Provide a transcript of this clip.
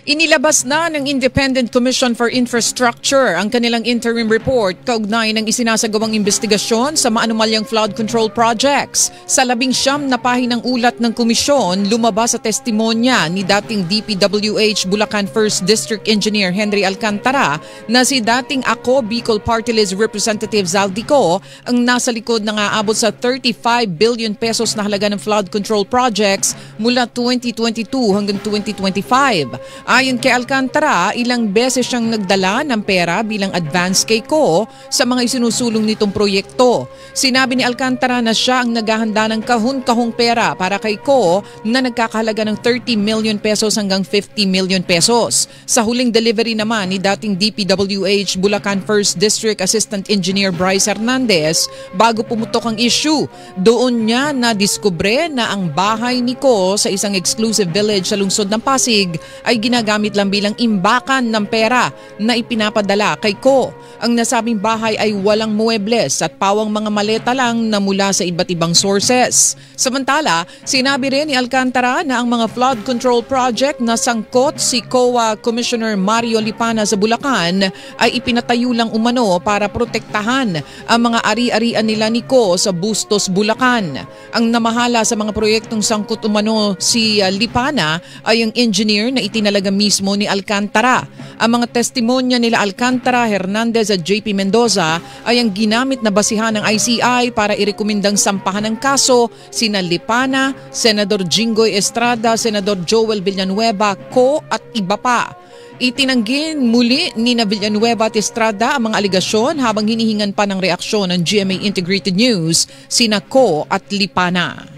Inilabas na ng Independent Commission for Infrastructure ang kanilang interim report kaugnay ng isinasagawang investigasyon sa maanumalyang flood control projects. Sa 19 na pahinang ulat ng komisyon, lumabas sa testimonya ni dating DPWH Bulacan 1st District Engineer Henry Alcantara na si dating Ako Bicol Party List Representative Zaldico ang nasa likod ng aabot sa 35 billion pesos na halaga ng flood control projects mula 2022 hanggang 2025. Ayon kay Alcantara, ilang beses siyang nagdala ng pera bilang advance kay Ko sa mga isinusulong nitong proyekto. Sinabi ni Alcantara na siya ang naghahanda ng kahon-kahong pera para kay Ko na nagkakahalaga ng 30 million pesos hanggang 50 million pesos. Sa huling delivery naman ni dating DPWH Bulacan 1st District Assistant Engineer Bryce Hernandez, bago pumutok ang issue, doon niya nadiskubre na ang bahay ni Ko sa isang exclusive village sa lungsod ng Pasig ay ginagamit lang bilang imbakan ng pera na ipinapadala kay Ko. Ang nasabing bahay ay walang muebles at pawang mga maleta lang na mula sa iba't ibang sources. Samantala, sinabi rin ni Alcantara na ang mga flood control project na sangkot si COA Commissioner Mario Lipana sa Bulacan ay ipinatayo lang umano para protektahan ang mga ari-arian nila ni Ko sa Bustos, Bulacan. Ang namahala sa mga proyektong sangkot umano si Lipana ay ang engineer na itinalaga mismo ni Alcantara. Ang mga testimonya nila Alcantara, Hernandez at JP Mendoza ay ang ginamit na basihan ng ICI para irekomendang sampahan ng kaso sina Lipana, Senador Jinggoy Estrada, Senador Joel Villanueva, Ko at iba pa. Itinanggin muli ni Villanueva at Estrada ang mga aligasyon habang hinihingan pa ng reaksyon ng GMA Integrated News sina Ko at Lipana.